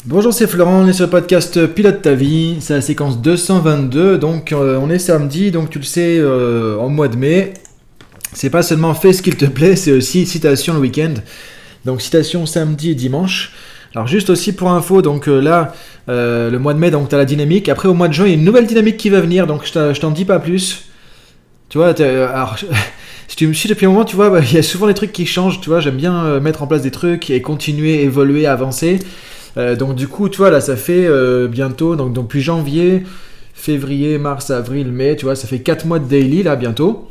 Bonjour, c'est Florent, on est sur le podcast Pilote ta vie, c'est la séquence 222, donc on est samedi, donc tu le sais, en mois de mai, c'est pas seulement fais ce qu'il te plaît, c'est aussi citation le week-end, donc citation samedi et dimanche. Alors juste aussi pour info, donc là, le mois de mai, donc t'as la dynamique, après au mois de juin, il y a une nouvelle dynamique qui va venir, donc je t'en dis pas plus, tu vois, alors... Si tu me suis depuis un moment, tu vois, il y a souvent des trucs qui changent, tu vois, j'aime bien mettre en place des trucs et continuer, évoluer, avancer. Donc du coup, tu vois, là, ça fait bientôt, donc depuis janvier, février, mars, avril, mai, tu vois, ça fait 4 mois de daily, là, bientôt.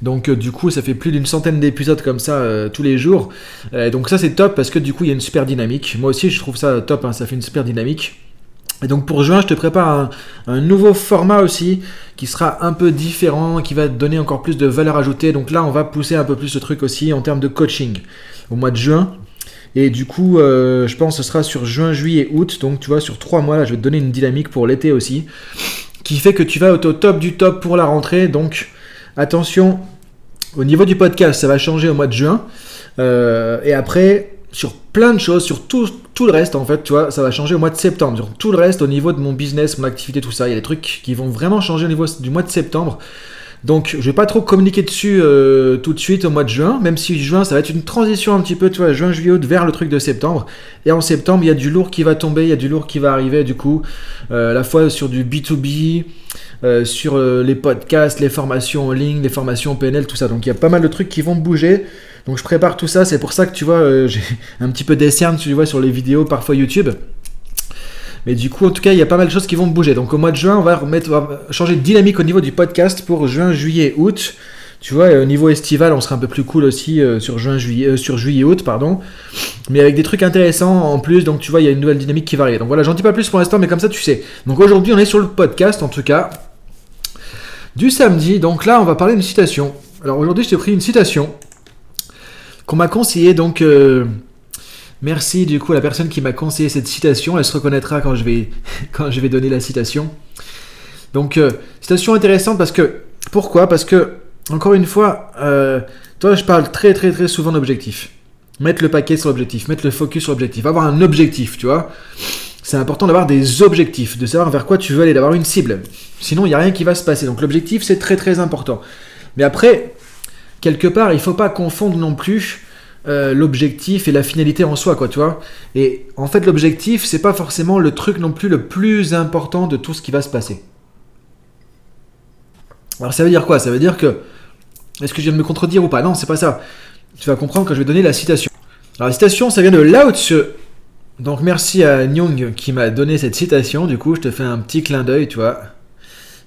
Donc du coup, ça fait plus d'une centaine d'épisodes comme ça tous les jours. Donc ça, c'est top parce que du coup, il y a une super dynamique. Moi aussi, je trouve ça top, hein, ça fait une super dynamique. Et donc pour juin, je te prépare un nouveau format aussi, qui sera un peu différent, qui va te donner encore plus de valeur ajoutée. Donc là, on va pousser un peu plus ce truc aussi en termes de coaching au mois de juin. Et du coup, je pense que ce sera sur juin, juillet, août. Donc tu vois, sur 3 mois, là, je vais te donner une dynamique pour l'été aussi, qui fait que tu vas au top du top pour la rentrée. Donc attention, au niveau du podcast, ça va changer au mois de juin. Et après... sur plein de choses, sur tout le reste en fait, tu vois, ça va changer au mois de septembre. Sur tout le reste, au niveau de mon business, mon activité, tout ça, il y a des trucs qui vont vraiment changer au niveau du mois de septembre. Donc je vais pas trop communiquer dessus tout de suite au mois de juin, même si juin ça va être une transition un petit peu, tu vois, juin, juillet, août vers le truc de septembre. Et en septembre, il y a du lourd qui va tomber, il y a du lourd qui va arriver du coup, à la fois sur du B2B, sur les podcasts, les formations en ligne, les formations PNL, tout ça. Donc il y a pas mal de trucs qui vont bouger. Donc je prépare tout ça, c'est pour ça que tu vois, j'ai un petit peu d'essai, tu vois, sur les vidéos, parfois YouTube. Mais du coup, en tout cas, il y a pas mal de choses qui vont bouger. Donc au mois de juin, on va changer de dynamique au niveau du podcast pour juin, juillet, août. Tu vois, au niveau estival, on sera un peu plus cool aussi sur juillet, août, pardon. Mais avec des trucs intéressants en plus, donc tu vois, il y a une nouvelle dynamique qui va arriver. Donc voilà, j'en dis pas plus pour l'instant, mais comme ça, tu sais. Donc aujourd'hui, on est sur le podcast, en tout cas, du samedi. Donc là, on va parler d'une citation. Alors aujourd'hui, je t'ai pris une citation qu'on m'a conseillé, donc merci du coup à la personne qui m'a conseillé cette citation, elle se reconnaîtra quand je vais donner la citation. Donc citation intéressante pourquoi ? Parce que encore une fois, toi je parle très très très souvent d'objectif. Mettre le paquet sur l'objectif, mettre le focus sur l'objectif, avoir un objectif, tu vois. C'est important d'avoir des objectifs, de savoir vers quoi tu veux aller, d'avoir une cible. Sinon il n'y a rien qui va se passer. Donc l'objectif c'est très très important. Mais après, quelque part, il ne faut pas confondre non plus l'objectif et la finalité en soi, quoi, tu vois. Et en fait, l'objectif, c'est pas forcément le truc non plus le plus important de tout ce qui va se passer. Alors, ça veut dire quoi ? Ça veut dire que... Est-ce que je viens de me contredire ou pas ? Non, c'est pas ça. Tu vas comprendre quand je vais donner la citation. Alors, la citation, ça vient de Lao Tzu. Donc, merci à Jung qui m'a donné cette citation. Du coup, je te fais un petit clin d'œil, tu vois.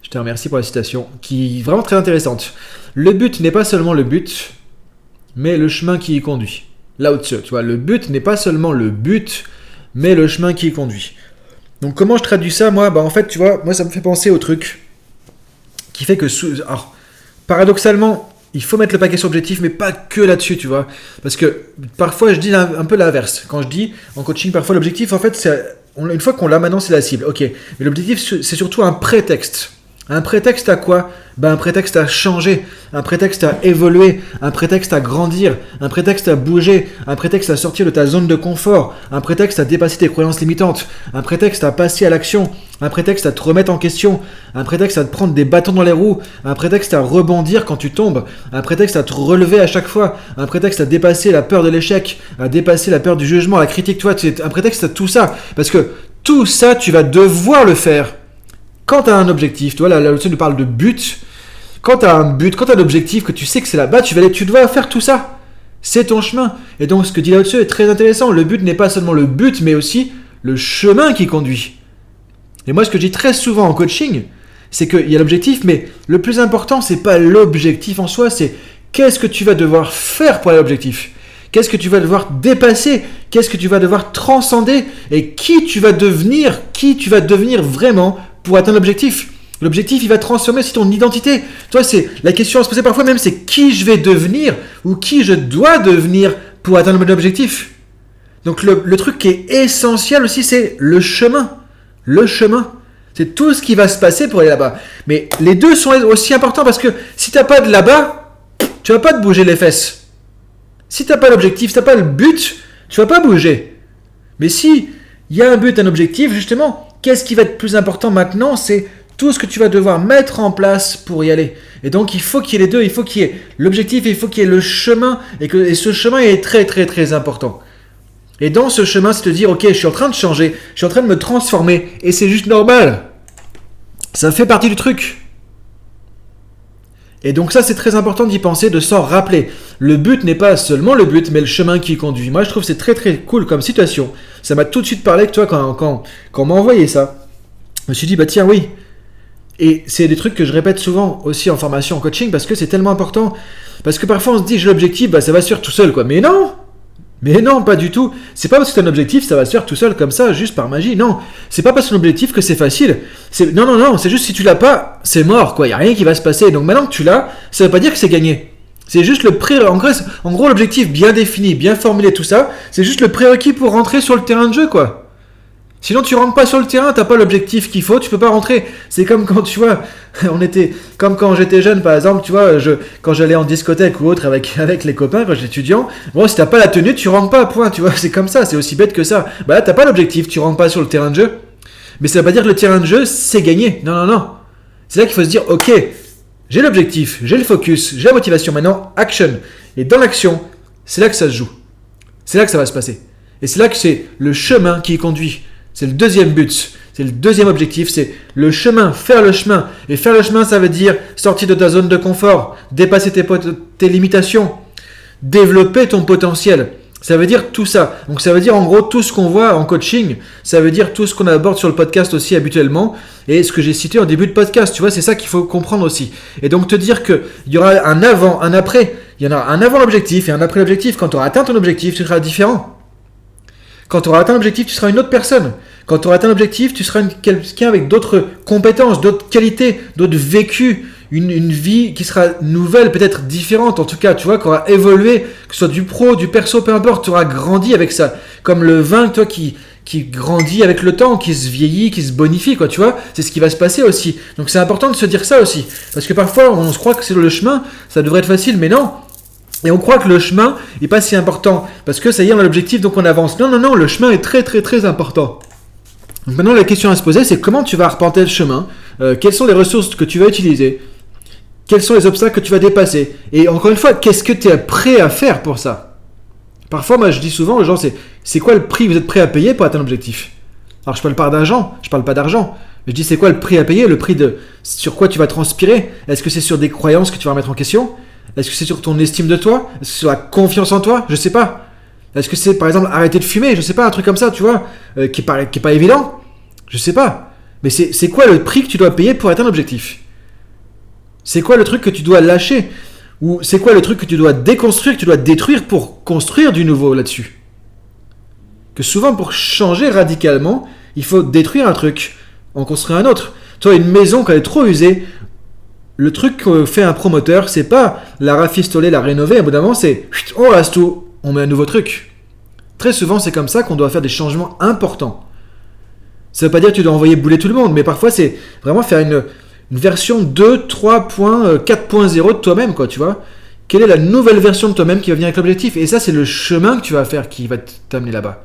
Je te remercie pour la citation, qui est vraiment très intéressante. Le but n'est pas seulement le but, mais le chemin qui y conduit. Lao Tzu, tu vois, le but n'est pas seulement le but, mais le chemin qui y conduit. Donc comment je traduis ça, moi ? En fait, tu vois, moi ça me fait penser au truc qui fait que... Alors, paradoxalement, il faut mettre le paquet sur l'objectif, mais pas que là-dessus, tu vois. Parce que parfois, je dis un peu l'inverse. Quand je dis en coaching, parfois l'objectif, en fait, une fois qu'on l'a maintenant, c'est la cible. Ok, mais l'objectif, c'est surtout un prétexte. Un prétexte à quoi ? Un prétexte à changer, un prétexte à évoluer, un prétexte à grandir, un prétexte à bouger, un prétexte à sortir de ta zone de confort, un prétexte à dépasser tes croyances limitantes, un prétexte à passer à l'action, un prétexte à te remettre en question, un prétexte à te prendre des bâtons dans les roues, un prétexte à rebondir quand tu tombes, un prétexte à te relever à chaque fois, un prétexte à dépasser la peur de l'échec, à dépasser la peur du jugement, la critique, tu vois, un prétexte à tout ça. Parce que tout ça, tu vas devoir le faire. Quand tu as un objectif, tu vois, la leçon nous parle de but. Quand tu as un but, quand tu as un objectif, que tu sais que c'est là-bas, tu dois faire tout ça. C'est ton chemin. Et donc, ce que dit là-dessus est très intéressant. Le but n'est pas seulement le but, mais aussi le chemin qui conduit. Et moi, ce que je dis très souvent en coaching, c'est qu'il y a l'objectif, mais le plus important, c'est pas l'objectif en soi, c'est qu'est-ce que tu vas devoir faire pour aller à l'objectif. Qu'est-ce que tu vas devoir dépasser ? Qu'est-ce que tu vas devoir transcender ? Et qui tu vas devenir vraiment pour atteindre l'objectif. L'objectif, il va transformer aussi ton identité. Toi, c'est la question à se poser parfois même, c'est qui je vais devenir ou qui je dois devenir pour atteindre mon objectif. Donc le truc qui est essentiel aussi, c'est le chemin. Le chemin. C'est tout ce qui va se passer pour aller là-bas. Mais les deux sont aussi importants parce que si tu n'as pas de là-bas, tu ne vas pas te bouger les fesses. Si tu n'as pas l'objectif, si tu n'as pas le but, tu ne vas pas bouger. Mais si il y a un but, un objectif, justement. Qu'est-ce qui va être plus important maintenant? C'est tout ce que tu vas devoir mettre en place pour y aller. Et donc, il faut qu'il y ait les deux. Il faut qu'il y ait l'objectif et il faut qu'il y ait le chemin. Et ce chemin est très, très, très important. Et dans ce chemin, c'est de dire, ok, je suis en train de changer, je suis en train de me transformer. Et c'est juste normal. Ça fait partie du truc. Et donc ça, c'est très important d'y penser, de s'en rappeler. Le but n'est pas seulement le but, mais le chemin qui conduit. Moi, je trouve que c'est très très cool comme situation. Ça m'a tout de suite parlé que toi, quand on m'a envoyé ça, je me suis dit, bah tiens, oui. Et c'est des trucs que je répète souvent aussi en formation, en coaching, parce que c'est tellement important. Parce que parfois, on se dit, j'ai l'objectif, bah ça va se faire tout seul, quoi. Mais non, pas du tout. C'est pas parce que tu as un objectif, ça va se faire tout seul comme ça, juste par magie. Non, c'est pas parce que c'est un objectif que c'est facile. Non, c'est juste si tu l'as pas, c'est mort, quoi. Il y a rien qui va se passer. Donc maintenant que tu l'as, ça veut pas dire que c'est gagné. C'est juste le prérequis. En gros, l'objectif bien défini, bien formulé, tout ça, c'est juste le prérequis pour rentrer sur le terrain de jeu, quoi. Sinon, tu rentres pas sur le terrain, t'as pas l'objectif qu'il faut, tu peux pas rentrer. C'est comme quand, tu vois, comme quand j'étais jeune, par exemple, tu vois, quand j'allais en discothèque ou autre avec les copains, quand j'étais étudiant, bon, si t'as pas la tenue, tu rentres pas, point, tu vois, c'est comme ça, c'est aussi bête que ça. Bah là, t'as pas l'objectif, tu rentres pas sur le terrain de jeu. Mais ça veut pas dire que le terrain de jeu, c'est gagné. Non. C'est là qu'il faut se dire, ok, j'ai l'objectif, j'ai le focus, j'ai la motivation, maintenant, action. Et dans l'action, c'est là que ça se joue. C'est là que ça va se passer. Et c'est là que c'est le chemin qui conduit. C'est le deuxième but, c'est le deuxième objectif, c'est le chemin, faire le chemin. Et faire le chemin, ça veut dire sortir de ta zone de confort, dépasser tes limitations, développer ton potentiel. Ça veut dire tout ça. Donc ça veut dire en gros tout ce qu'on voit en coaching, ça veut dire tout ce qu'on aborde sur le podcast aussi habituellement, et ce que j'ai cité en début de podcast, tu vois, c'est ça qu'il faut comprendre aussi. Et donc te dire qu'il y aura un avant, un après. Il y en aura un avant l'objectif et un après l'objectif. Quand tu auras atteint ton objectif, tu seras différent. Quand tu auras atteint l'objectif, tu seras une autre personne. Quand tu auras atteint l'objectif, tu seras quelqu'un avec d'autres compétences, d'autres qualités, d'autres vécus, une vie qui sera nouvelle, peut-être différente en tout cas, tu vois, qui aura évolué, que ce soit du pro, du perso, peu importe, tu auras grandi avec ça. Comme le vin, toi, qui grandit avec le temps, qui se vieillit, qui se bonifie, quoi, tu vois, c'est ce qui va se passer aussi. Donc c'est important de se dire ça aussi. Parce que parfois, on se croit que c'est le chemin, ça devrait être facile, mais non. Et on croit que le chemin n'est pas si important, parce que ça y est, on a l'objectif, donc on avance. Non, le chemin est très très très important. Donc maintenant, la question à se poser, c'est comment tu vas arpenter le chemin, quelles sont les ressources que tu vas utiliser, quels sont les obstacles que tu vas dépasser, et encore une fois, qu'est-ce que tu es prêt à faire pour ça? Parfois, moi je dis souvent aux gens, c'est quoi le prix que vous êtes prêt à payer pour atteindre l'objectif? Alors je parle pas d'argent, mais je dis c'est quoi le prix à payer, le prix de sur quoi tu vas transpirer? Est-ce que c'est sur des croyances que tu vas remettre en question? Est-ce que c'est sur ton estime de toi? Est-ce que c'est sur la confiance en toi? Je sais pas. Est-ce que c'est par exemple arrêter de fumer? Je sais pas, un truc comme ça, tu vois, qui est pas évident. Je sais pas. Mais c'est quoi le prix que tu dois payer pour atteindre l'objectif? C'est quoi le truc que tu dois lâcher? Ou c'est quoi le truc que tu dois déconstruire, que tu dois détruire pour construire du nouveau là-dessus? Que souvent, pour changer radicalement, il faut détruire un truc, en construire un autre. Toi, une maison, quand elle est trop usée, le truc que fait un promoteur, c'est pas la rafistoler, la rénover, à bout d'un moment, c'est on rase tout, on met un nouveau truc. Très souvent, c'est comme ça qu'on doit faire des changements importants. Ça veut pas dire que tu dois envoyer bouler tout le monde, mais parfois, c'est vraiment faire une version 2, 3.4.0 de toi-même, quoi, tu vois. Quelle est la nouvelle version de toi-même qui va venir avec l'objectif? Et ça, c'est le chemin que tu vas faire qui va t'amener là-bas.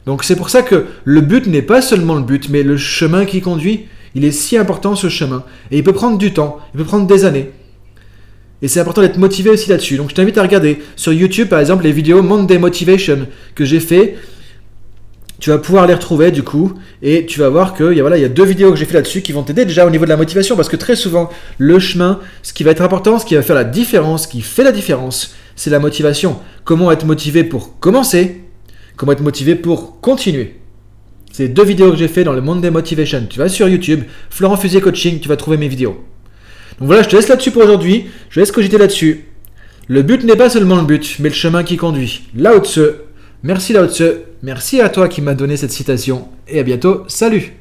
Donc, c'est pour ça que le but n'est pas seulement le but, mais le chemin qui conduit. Il est si important, ce chemin. Et il peut prendre du temps, il peut prendre des années. Et c'est important d'être motivé aussi là-dessus. Donc je t'invite à regarder sur YouTube, par exemple, les vidéos Monday Motivation que j'ai fait. Tu vas pouvoir les retrouver du coup. Et tu vas voir qu'il y a 2 vidéos que j'ai fait là-dessus qui vont t'aider déjà au niveau de la motivation. Parce que très souvent, le chemin, ce qui va être important, ce qui va faire la différence, ce qui fait la différence, c'est la motivation. Comment être motivé pour commencer? Comment être motivé pour continuer? C'est 2 vidéos que j'ai fait dans le Monday Motivation. Tu vas sur YouTube, Florent Fusier Coaching, tu vas trouver mes vidéos. Donc voilà, je te laisse là-dessus pour aujourd'hui. Je laisse cogiter là-dessus. Le but n'est pas seulement le but, mais le chemin qui conduit. Lao Tse. Merci Lao Tse. Merci à toi qui m'as donné cette citation. Et à bientôt. Salut!